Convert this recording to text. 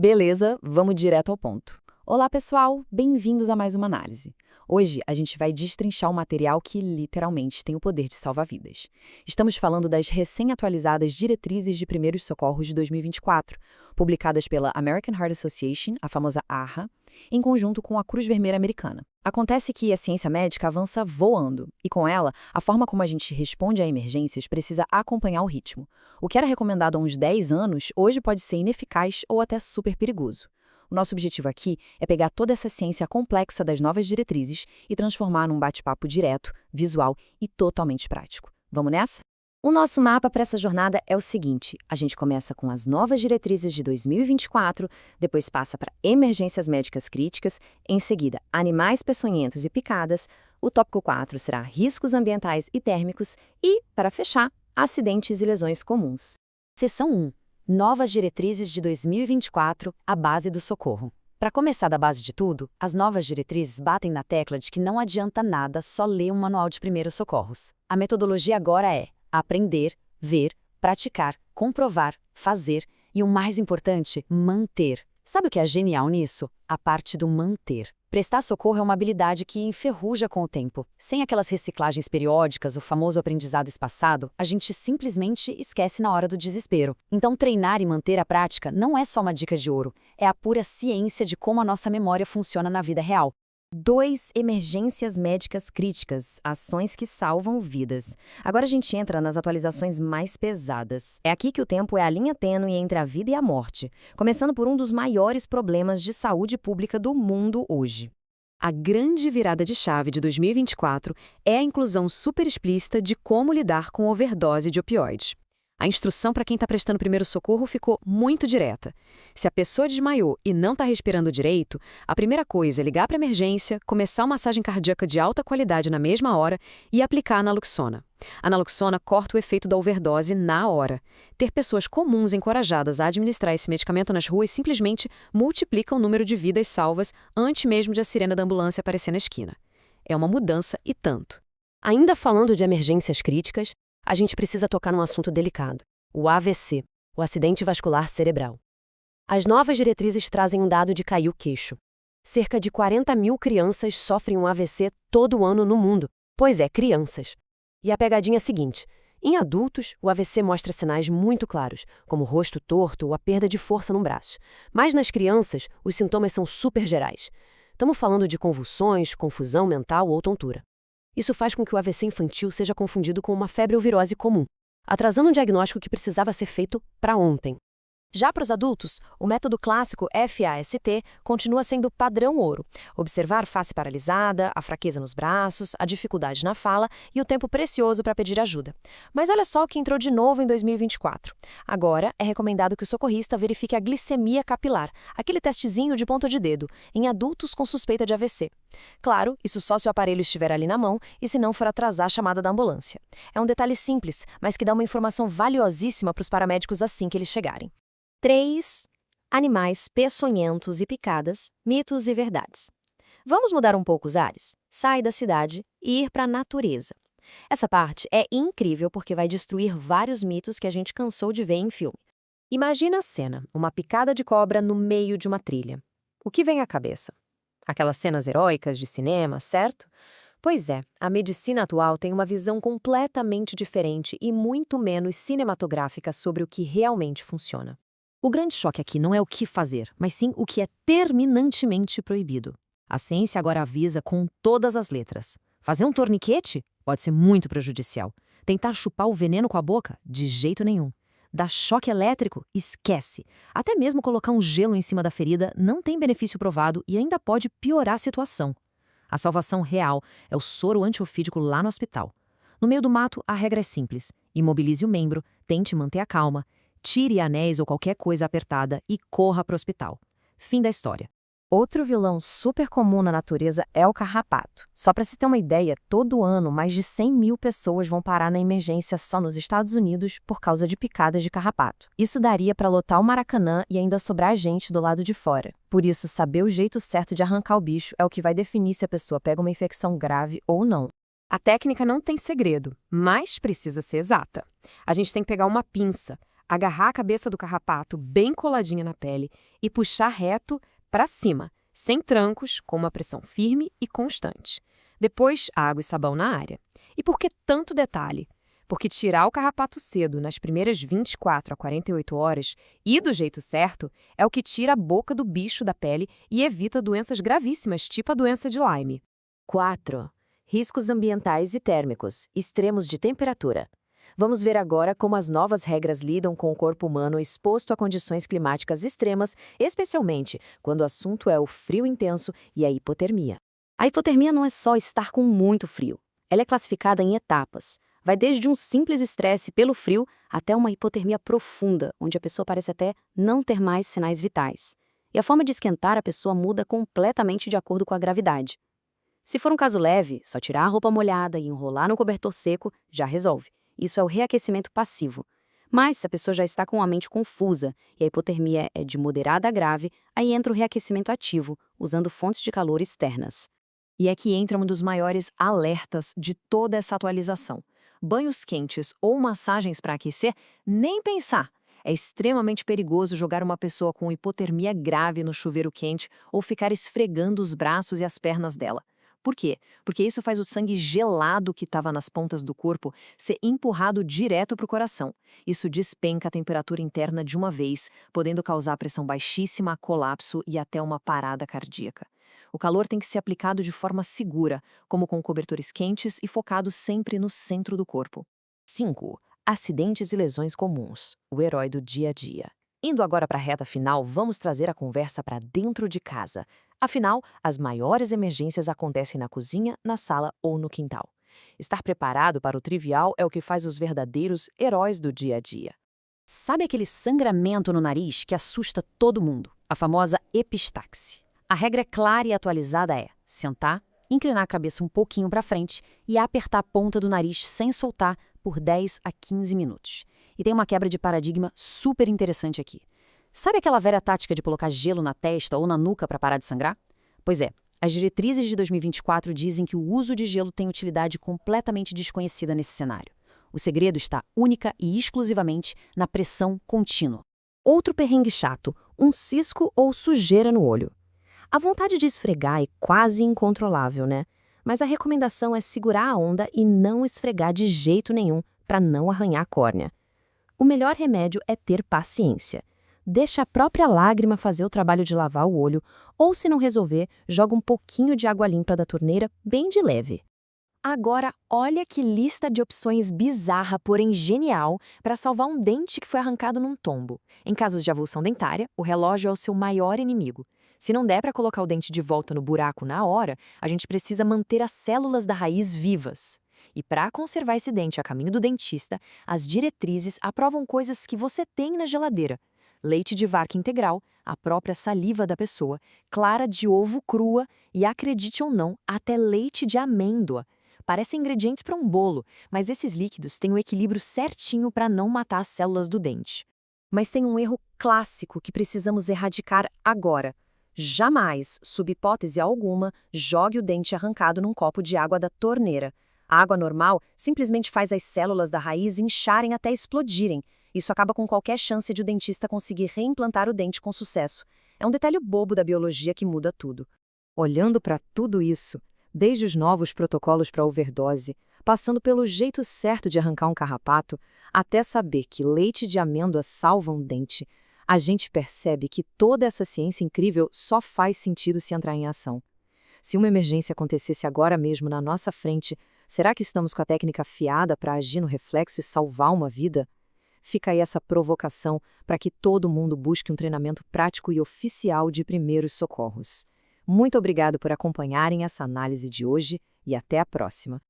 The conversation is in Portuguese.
Beleza, vamos direto ao ponto. Olá, pessoal, bem-vindos a mais uma análise. Hoje a gente vai destrinchar um material que literalmente tem o poder de salvar vidas. Estamos falando das recém-atualizadas Diretrizes de Primeiros Socorros de 2024, publicadas pela American Heart Association, a famosa AHA, em conjunto com a Cruz Vermelha Americana. Acontece que a ciência médica avança voando, e com ela, a forma como a gente responde a emergências precisa acompanhar o ritmo. O que era recomendado há uns 10 anos, hoje pode ser ineficaz ou até super perigoso. O nosso objetivo aqui é pegar toda essa ciência complexa das novas diretrizes e transformar num bate-papo direto, visual e totalmente prático. Vamos nessa? O nosso mapa para essa jornada é o seguinte: a gente começa com as novas diretrizes de 2024, depois passa para emergências médicas críticas, em seguida animais peçonhentos e picadas, o tópico 4 será riscos ambientais e térmicos e, para fechar, acidentes e lesões comuns. Seção 1. Novas diretrizes de 2024, a base do socorro. Para começar da base de tudo, as novas diretrizes batem na tecla de que não adianta nada só ler um manual de primeiros socorros. A metodologia agora é aprender, ver, praticar, comprovar, fazer e, o mais importante, manter. Sabe o que é genial nisso? A parte do manter. Prestar socorro é uma habilidade que enferruja com o tempo. Sem aquelas reciclagens periódicas, o famoso aprendizado espaçado, a gente simplesmente esquece na hora do desespero. Então, treinar e manter a prática não é só uma dica de ouro, é a pura ciência de como a nossa memória funciona na vida real. 2. Emergências médicas críticas, ações que salvam vidas. Agora a gente entra nas atualizações mais pesadas. É aqui que o tempo é a linha tênue entre a vida e a morte, começando por um dos maiores problemas de saúde pública do mundo hoje. A grande virada de chave de 2024 é a inclusão super explícita de como lidar com overdose de opioides. A instrução para quem está prestando primeiro socorro ficou muito direta. Se a pessoa desmaiou e não está respirando direito, a primeira coisa é ligar para a emergência, começar uma massagem cardíaca de alta qualidade na mesma hora e aplicar a naloxona. A naloxona corta o efeito da overdose na hora. Ter pessoas comuns encorajadas a administrar esse medicamento nas ruas simplesmente multiplica o número de vidas salvas antes mesmo de a sirene da ambulância aparecer na esquina. É uma mudança e tanto. Ainda falando de emergências críticas, a gente precisa tocar num assunto delicado: o AVC, o acidente vascular cerebral. As novas diretrizes trazem um dado de cair o queixo. Cerca de 40 mil crianças sofrem um AVC todo ano no mundo. Pois é, crianças. E a pegadinha é a seguinte: em adultos, o AVC mostra sinais muito claros, como o rosto torto ou a perda de força no braço. Mas nas crianças, os sintomas são super gerais. Estamos falando de convulsões, confusão mental ou tontura. Isso faz com que o AVC infantil seja confundido com uma febre ou virose comum, atrasando um diagnóstico que precisava ser feito para ontem. Já para os adultos, o método clássico FAST continua sendo padrão ouro. Observar face paralisada, a fraqueza nos braços, a dificuldade na fala e o tempo precioso para pedir ajuda. Mas olha só o que entrou de novo em 2024. Agora, é recomendado que o socorrista verifique a glicemia capilar, aquele testezinho de ponta de dedo, em adultos com suspeita de AVC. Claro, isso só se o aparelho estiver ali na mão e se não for atrasar a chamada da ambulância. É um detalhe simples, mas que dá uma informação valiosíssima para os paramédicos assim que eles chegarem. 3. Animais peçonhentos e picadas, mitos e verdades. Vamos mudar um pouco os ares? Sair da cidade e ir para a natureza. Essa parte é incrível porque vai destruir vários mitos que a gente cansou de ver em filme. Imagina a cena, uma picada de cobra no meio de uma trilha. O que vem à cabeça? Aquelas cenas heróicas de cinema, certo? Pois é, a medicina atual tem uma visão completamente diferente e muito menos cinematográfica sobre o que realmente funciona. O grande choque aqui não é o que fazer, mas sim o que é terminantemente proibido. A ciência agora avisa com todas as letras. Fazer um torniquete pode ser muito prejudicial. Tentar chupar o veneno com a boca? De jeito nenhum. Dar choque elétrico? Esquece. Até mesmo colocar um gelo em cima da ferida não tem benefício provado e ainda pode piorar a situação. A salvação real é o soro antiofídico lá no hospital. No meio do mato, a regra é simples. Imobilize o membro, tente manter a calma, tire anéis ou qualquer coisa apertada e corra para o hospital. Fim da história. Outro vilão super comum na natureza é o carrapato. Só para se ter uma ideia, todo ano mais de 100 mil pessoas vão parar na emergência só nos Estados Unidos por causa de picadas de carrapato. Isso daria para lotar o Maracanã e ainda sobrar gente do lado de fora. Por isso, saber o jeito certo de arrancar o bicho é o que vai definir se a pessoa pega uma infecção grave ou não. A técnica não tem segredo, mas precisa ser exata. A gente tem que pegar uma pinça, Agarrar a cabeça do carrapato bem coladinha na pele e puxar reto para cima, sem trancos, com uma pressão firme e constante. Depois, água e sabão na área. E por que tanto detalhe? Porque tirar o carrapato cedo, nas primeiras 24 a 48 horas, e do jeito certo, é o que tira a boca do bicho da pele e evita doenças gravíssimas, tipo a doença de Lyme. 4. Riscos ambientais e térmicos, extremos de temperatura. Vamos ver agora como as novas regras lidam com o corpo humano exposto a condições climáticas extremas, especialmente quando o assunto é o frio intenso e a hipotermia. A hipotermia não é só estar com muito frio. Ela é classificada em etapas. Vai desde um simples estresse pelo frio até uma hipotermia profunda, onde a pessoa parece até não ter mais sinais vitais. E a forma de esquentar a pessoa muda completamente de acordo com a gravidade. Se for um caso leve, só tirar a roupa molhada e enrolar no cobertor seco já resolve. Isso é o reaquecimento passivo. Mas se a pessoa já está com a mente confusa e a hipotermia é de moderada a grave, aí entra o reaquecimento ativo, usando fontes de calor externas. E é que entra um dos maiores alertas de toda essa atualização. Banhos quentes ou massagens para aquecer, nem pensar. É extremamente perigoso jogar uma pessoa com hipotermia grave no chuveiro quente ou ficar esfregando os braços e as pernas dela. Por quê? Porque isso faz o sangue gelado que estava nas pontas do corpo ser empurrado direto para o coração. Isso despenca a temperatura interna de uma vez, podendo causar pressão baixíssima, colapso e até uma parada cardíaca. O calor tem que ser aplicado de forma segura, como com cobertores quentes e focado sempre no centro do corpo. 5. Acidentes e lesões comuns, o herói do dia a dia. Indo agora para a reta final, vamos trazer a conversa para dentro de casa. Afinal, as maiores emergências acontecem na cozinha, na sala ou no quintal. Estar preparado para o trivial é o que faz os verdadeiros heróis do dia a dia. Sabe aquele sangramento no nariz que assusta todo mundo? A famosa epistaxe. A regra clara e atualizada é sentar, inclinar a cabeça um pouquinho para frente e apertar a ponta do nariz sem soltar por 10 a 15 minutos. E tem uma quebra de paradigma super interessante aqui. Sabe aquela velha tática de colocar gelo na testa ou na nuca para parar de sangrar? Pois é, as diretrizes de 2024 dizem que o uso de gelo tem utilidade completamente desconhecida nesse cenário. O segredo está única e exclusivamente na pressão contínua. Outro perrengue chato, um cisco ou sujeira no olho. A vontade de esfregar é quase incontrolável, né? Mas a recomendação é segurar a onda e não esfregar de jeito nenhum para não arranhar a córnea. O melhor remédio é ter paciência. Deixa a própria lágrima fazer o trabalho de lavar o olho, ou se não resolver, joga um pouquinho de água limpa da torneira bem de leve. Agora, olha que lista de opções bizarra, porém genial, para salvar um dente que foi arrancado num tombo. Em casos de avulsão dentária, o relógio é o seu maior inimigo. Se não der para colocar o dente de volta no buraco na hora, a gente precisa manter as células da raiz vivas. E para conservar esse dente a caminho do dentista, as diretrizes aprovam coisas que você tem na geladeira. Leite de vaca integral, a própria saliva da pessoa, clara de ovo crua e, acredite ou não, até leite de amêndoa. Parecem ingredientes para um bolo, mas esses líquidos têm o equilíbrio certinho para não matar as células do dente. Mas tem um erro clássico que precisamos erradicar agora. Jamais, sob hipótese alguma, jogue o dente arrancado num copo de água da torneira. A água normal simplesmente faz as células da raiz incharem até explodirem. Isso acaba com qualquer chance de o dentista conseguir reimplantar o dente com sucesso. É um detalhe bobo da biologia que muda tudo. Olhando para tudo isso, desde os novos protocolos para overdose, passando pelo jeito certo de arrancar um carrapato, até saber que leite de amêndoa salva um dente, a gente percebe que toda essa ciência incrível só faz sentido se entrar em ação. Se uma emergência acontecesse agora mesmo na nossa frente, será que estamos com a técnica afiada para agir no reflexo e salvar uma vida? Fica aí essa provocação para que todo mundo busque um treinamento prático e oficial de primeiros socorros. Muito obrigado por acompanharem essa análise de hoje e até a próxima.